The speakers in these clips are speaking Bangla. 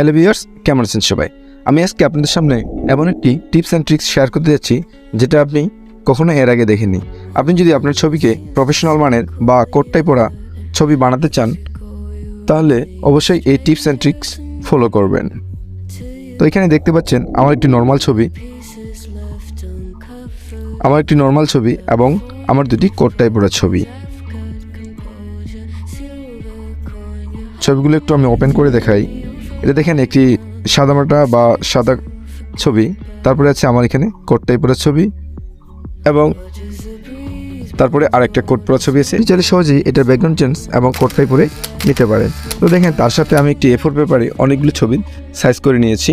হ্যালো ভিউয়ার্স, কেমন আছেন সবাই? আমি আজকে আপনাদের সামনে এমন একটি টিপস অ্যান্ড ট্রিক্স শেয়ার করতে যাচ্ছি যেটা আপনি কখনো এর আগে দেখেননি। আপনি যদি আপনার ছবিকে প্রফেশনাল মানের বা কোটটাই পড়া ছবি বানাতে চান তাহলে অবশ্যই এই টিপস অ্যান্ড ট্রিক্স ফলো করবেন। তো এখানে দেখতে পাচ্ছেন আমার একটি নর্মাল ছবি এবং আমার দুটি কোটটাই পড়া ছবি। ছবিগুলো একটু আমি ওপেন করে দেখাই। এটা দেখেন একটি সাদামাটা বা সাদা ছবি, তারপরে আছে আমার এখানে কোট টাইপের ছবি এবং তারপরে আরেকটা কোট পরা ছবি আছে। চাইলে সহজেই এটার ব্যাকগ্রাউন্ড চেঞ্জ এবং কোট টাইপে নিতে পারেন। তো দেখেন তার সাথে আমি একটি A4 পেপারে অনেকগুলো ছবি সাইজ করে নিয়েছি,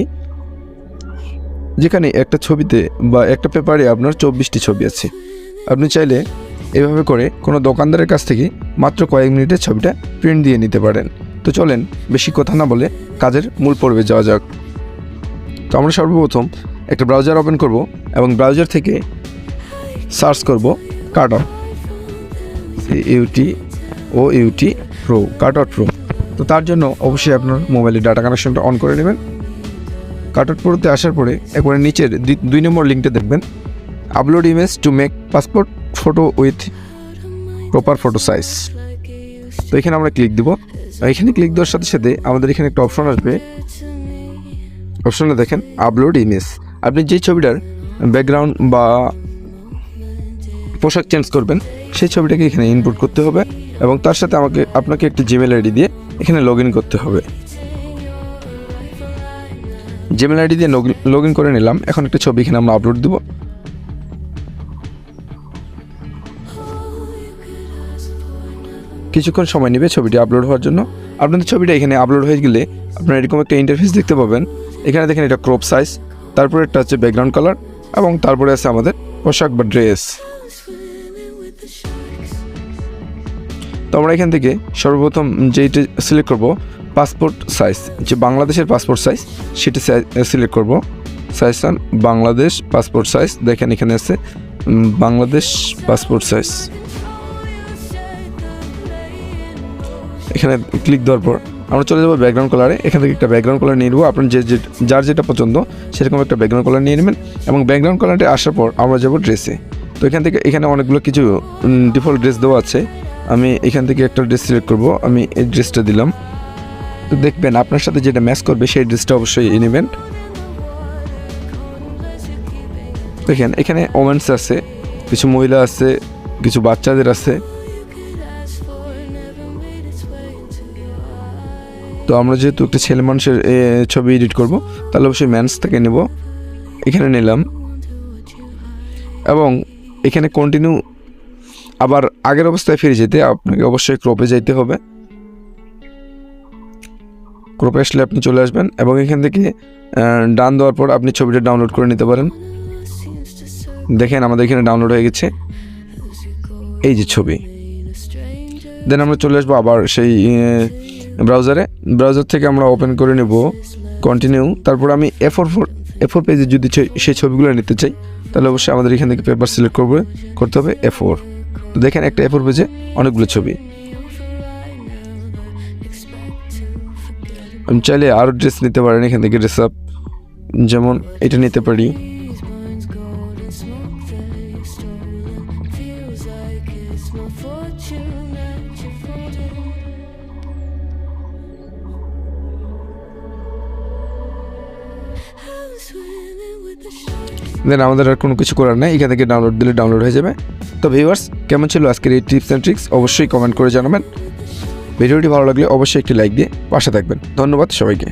যেখানে একটা ছবিতে বা একটা পেপারে আপনার 24টি ছবি আছে। আপনি চাইলে এভাবে করে কোনো দোকানদারের কাছ থেকে মাত্র কয়েক মিনিটে ছবিটা প্রিন্ট দিয়ে নিতে পারেন। তো চলেন বেশি কথা না বলে কাজের মূল পর্বে যাওয়া যাক। তো আমরা সর্বপ্রথম একটা ব্রাউজার ওপেন করব এবং ব্রাউজার থেকে সার্চ করব কাটআউট প্রো কাটআউট প্রো। তো তার জন্য অবশ্যই আপনার মোবাইলের ডাটা কানেকশনটা অন করে নেবেন। কাটআউট প্রোতে আসার পরে একবারে নিচের 2 নম্বর লিঙ্কটা দেখবেন, upload image to make passport photo with proper photo size. তো এখানে আমরা ক্লিক দিব। এখানে ক্লিক দেওয়ার সাথে সাথে আমাদের এখানে একটা অপশন আসবে। অপশনটা দেখেন আপলোড ইমেজ। আপনি যে ছবিটার ব্যাকগ্রাউন্ড বা পোশাক চেঞ্জ করবেন সেই ছবিটাকে এখানে ইনপুট করতে হবে এবং তার সাথে আপনাকে একটি জিমেল আইডি দিয়ে এখানে লগ ইন করতে হবে। জিমেল আইডি দিয়ে লগ ইন করে নিলাম। এখন একটা ছবি এখানে আমরা আপলোড দেব। কিছুক্ষণ সময় নেবে ছবিটি আপলোড হওয়ার জন্য। আপনাদের ছবিটা এখানে আপলোড হয়ে গেলে আপনারা এরকম একটা ইন্টারফেস দেখতে পাবেন। এখানে দেখেন এটা ক্রপ সাইজ, তারপরে একটা হচ্ছে ব্যাকগ্রাউন্ড কালার এবং তারপরে আছে আমাদের পোশাক বা ড্রেস। তো আমরা এখান থেকে সর্বপ্রথম যেটা সিলেক্ট করব পাসপোর্ট সাইজ, যে বাংলাদেশের পাসপোর্ট সাইজ সেটা সিলেক্ট করব। সাইজ বাংলাদেশ পাসপোর্ট সাইজ, দেখেন এখানে আছে বাংলাদেশ পাসপোর্ট সাইজ। এখানে ক্লিক দেওয়ার পর আমরা চলে যাবো ব্যাকগ্রাউন্ড কালারে। এখান থেকে একটা ব্যাকগ্রাউন্ড কালার নিয়ে নেবো। আপনার যার যেটা পছন্দ সেরকম একটা ব্যাকগ্রাউন্ড কালার নিয়ে নেবেন এবং ব্যাকগ্রাউন্ড কালারটা আসার পর আমরা যাবো ড্রেসে। তো এখানে অনেকগুলো কিছু ডিফল্ট ড্রেস দেওয়া আছে। আমি এখান থেকে একটা ড্রেস সিলেক্ট করব। আমি এই ড্রেসটা দিলাম। তো দেখবেন আপনার সাথে যেটা ম্যাচ করবে সেই ড্রেসটা অবশ্যই নেবেন। দেখেন এখানে ওমেন্স আছে, কিছু মহিলা আছে, কিছু বাচ্চাদের আছে। তো আমরা যেহেতু একটা ছেলে মানুষের ছবি এডিট করব তাহলে অবশ্যই ম্যান্স থেকে নেব। এখানে নিলাম এবং এখানে কন্টিনিউ আবার আগের অবস্থায় ফিরে যেতে আপনাকে অবশ্যই ক্রপে যাইতে হবে। ক্রপে আসলে আপনি চলে আসবেন এবং এখান থেকে ডান দেওয়ার পর আপনি ছবিটা ডাউনলোড করে নিতে পারেন। দেখেন আমাদের এখানে ডাউনলোড হয়ে গেছে এই যে ছবি। দেন আমরা চলে আসবো আবার সেই ব্রাউজার থেকে আমরা ওপেন করে নেব কন্টিনিউ। তারপর আমি A4 পেজে যদি সেই ছবিগুলো নিতে চাই তাহলে অবশ্যই আমাদের এখান থেকে পেপার সিলেক্ট করতে হবে A4। তো দেখেন একটা A4 পেজে অনেকগুলো ছবি। আমি চাইলে আরও ড্রেস নিতে পারেন। এখান থেকে ড্রেস আপ যেমন এটা নিতে পারি। দেন আমাদের আর কোনো কিছু করার নাই, এখান থেকে ডাউনলোড দিলে ডাউনলোড হয়ে যাবে। তো ভিউয়ার্স, কেমন ছিল আজকের এই টিপস অ্যান্ড ট্রিক্স অবশ্যই কমেন্ট করে জানাবেন। ভিডিওটি ভালো লাগলে অবশ্যই একটি লাইক দিয়ে পাশে থাকবেন। ধন্যবাদ সবাইকে।